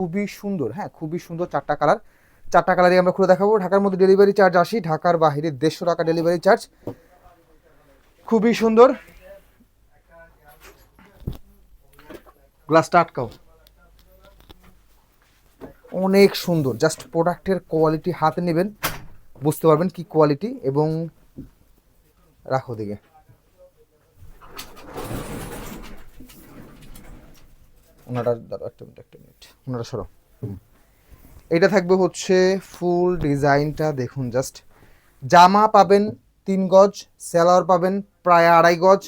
খুবই সুন্দর, হ্যাঁ খুবই সুন্দর। চারটা কালারই আমরা খুলে দেখাবো। ঢাকার মধ্যে ডেলিভারি চার্জ 80, ঢাকার বাইরে 150 টাকা ডেলিভারি চার্জ। খুবই সুন্দর, গ্লাসটা আটকাও। অনেক সুন্দর, জাস্ট প্রোডাক্টের কোয়ালিটি হাতে নেবেন বুঝতে পারবেন কি কোয়ালিটি। এবং রাখো দিকে, ওনাটা দাঁড়াও একটা মিনিট, ওনাটা সরো। এটা থাকবে হচ্ছে ফুল ডিজাইনটা দেখুন জাস্ট। জামা পাবেন 3 গজ, সালোয়ার পাবেন প্রায় 2.5 গজ।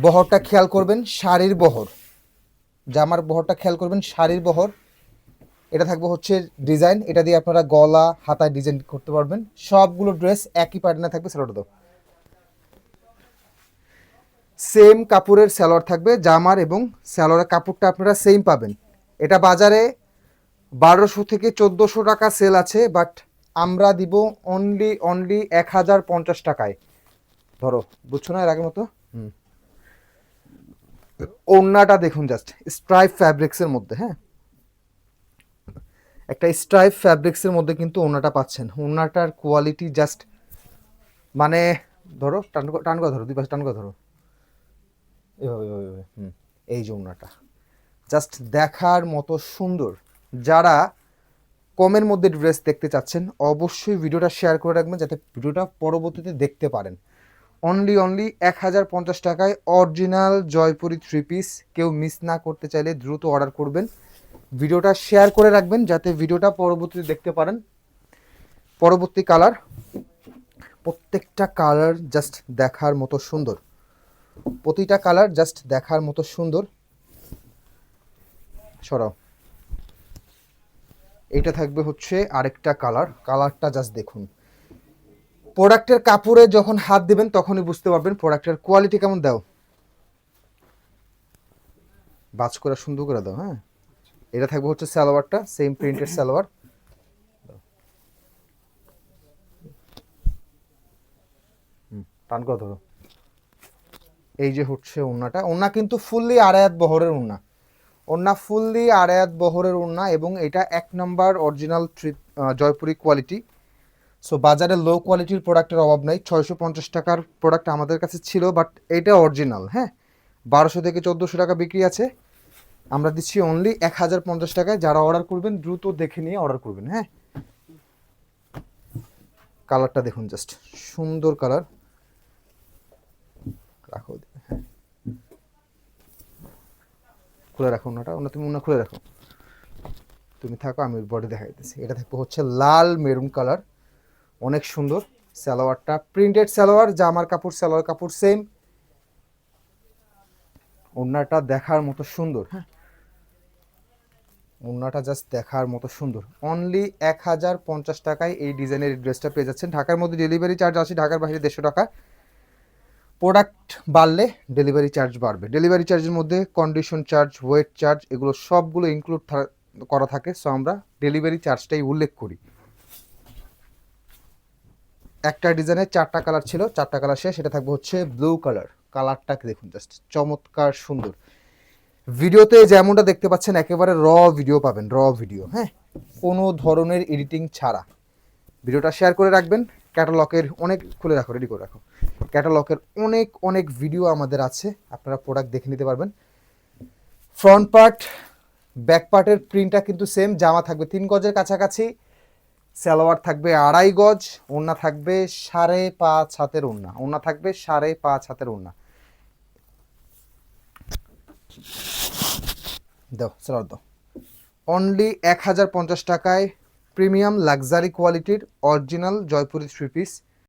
বহরটা খেয়াল করবেন, শাড়ির বহর, জামার বহরটা খেয়াল করবেন, শাড়ির বহর। এটা থাকবে হচ্ছে ডিজাইন, এটা দিয়ে আপনারা গলা হাতায় ডিজাইন করতে পারবেন। সবগুলো ড্রেস একই প্যাটার্নে থাকবে। সালোয়ারটা দাও, সেম কাপড়ের সালোয়ার থাকবে জামার, এবং সালোয়ারের কাপড়টা আপনারা সেম পাবেন। এটা বাজারে 1200 থেকে 1400 টাকা সেল আছে, বাট আমরা দিব অনলি 1050 টাকায়। ধরো, বুঝছো না এর আগের মতো। ওড়নাটা দেখুন জাস্ট, স্ট্রাইপ ফ্যাব্রিক্সের মধ্যে, হ্যাঁ একটা স্ট্রাইপ ফ্যাব্রিক্সের মধ্যে কিন্তু ওড়নাটা পাচ্ছেন। ওড়নাটার কোয়ালিটি জাস্ট মানে, ধরো টান করে ধরো, দুই পাশে টান করে ধরো, এভাবে এভাবে এভাবে। এই যে ওড়নাটা জাস্ট দেখার মতো সুন্দর। যারা কমের মধ্যে ড্রেস দেখতে চাচ্ছেন অবশ্যই ভিডিওটা শেয়ার করে রাখবেন যাতে ভিডিওটা পরবর্তীতে দেখতে পারেন। অনলি 1050 টাকায় অরিজিনাল জয়পুরি 3 পিস। কেউ মিস না করতে চাইলে দ্রুত অর্ডার করবেন, ভিডিওটা শেয়ার করে রাখবেন যাতে ভিডিওটা পরবর্তীতে দেখতে পারেন। পরবর্তী কালার, প্রত্যেকটা কালার জাস্ট দেখার মতো সুন্দর, প্রতিটা কালার জাস্ট দেখার মতো সুন্দর। সরাও, এইটা থাকবে হচ্ছে আরেকটা কালারটা জাস্ট দেখুন। প্রোডাক্টের কাপড়ে যখন হাত দিবেন তখনই বুঝতে পারবেন প্রোডাক্টের কোয়ালিটি কেমন। দাও, বাজ করে সুন্দর করে দাও। হ্যাঁ, এটা থাকবে হচ্ছে সালোয়ারটা, সেম প্রিন্টেড সালোয়ার। টান করে ধরো। এই যে হচ্ছে ওড়নাটা, ওড়না কিন্তু ফুললি আড়ায়াত বহরের ওড়না, ওড়না ফুললি আড়ায়াত বহরের ওড়না, এবং এটা 1 নম্বর অরিজিনাল জয়পুরি কোয়ালিটি। সো বাজারে লো কোয়ালিটির প্রোডাক্টের অভাব নাই। 650 টাকার প্রোডাক্ট আমাদের কাছে ছিল, বাট এটা অরিজিনাল। হ্যাঁ, 1200 থেকে 1400 টাকা বিক্রি আছে, আমরা দিচ্ছি অনলি 1050 টাকায়। যারা অর্ডার করবেন দ্রুত দেখে নিয়ে অর্ডার করবেন। হ্যাঁ, কালারটা দেখুন জাস্ট সুন্দর কালার। রাখো, হ্যাঁ খুলে রাখো ওনাটা, ওনা তুমি ওনা খুলে রাখো, তুমি থাকো আমি বডি দেখাই দিচ্ছি। এটা থাকবে হচ্ছে লাল মেরুন কালার, অনেক সুন্দর। সালোয়ারটা প্রিন্টেড সালোয়ার, জামার কাপড় সালোয়ার কাপড় সেম। ওড়নাটা দেখার মতো সুন্দর। হ্যাঁ, ওড়নাটা জাস্ট দেখার মতো সুন্দর। অনলি 1050 টাকায় এই ডিজাইনের ড্রেসটা পেয়ে যাচ্ছেন। ঢাকার মধ্যে ডেলিভারি চার্জ আছে, ঢাকার বাইরে 150 টাকা। প্রোডাক্ট বাড়লে ডেলিভারি চার্জ বাড়বে। ডেলিভারি চার্জের মধ্যে কন্ডিশন চার্জ, ওয়েট চার্জ, এগুলো সবগুলো ইনক্লুড করা থাকে। সো আমরা ডেলিভারি চার্জটাই উল্লেখ করি। একটা ডিজাইনের 4টা কালার ছিল, 4টা কালার শেষ। এটা থাকবে হচ্ছে ব্লু কালার। কালারটাকে দেখুন জাস্ট চমৎকার সুন্দর। ভিডিওতে যেমনটা দেখতে পাচ্ছেন একেবারে ভিডিও পাবেন, ভিডিও। হ্যাঁ, কোনো ধরনের এডিটিং ছাড়া। ভিডিওটা শেয়ার করে রাখবেন। ক্যাটালগের অনেক, খুলে রাখো, রেডি করে রাখো। ক্যাটালগের অনেক ভিডিও আমাদের আছে, আপনারা প্রোডাক্ট দেখে নিতে পারবেন। ফ্রন্ট পার্ট ব্যাক পার্টের প্রিন্টটা কিন্তু সেম। জামা থাকবে 3 গজের কাছাকাছি, সালোয়ার থাকবে 2.5 গজ, ওড়না থাকবে 5.5 হাতের ওড়না, ওড়না থাকবে 5.5 হাতের ওড়না। দাও সালোয়ার দাও। অনলি 1050 টাকায় প্রিমিয়াম লাক্সারি কোয়ালিটির অরিজিনাল জয়পুরি 3 পিস।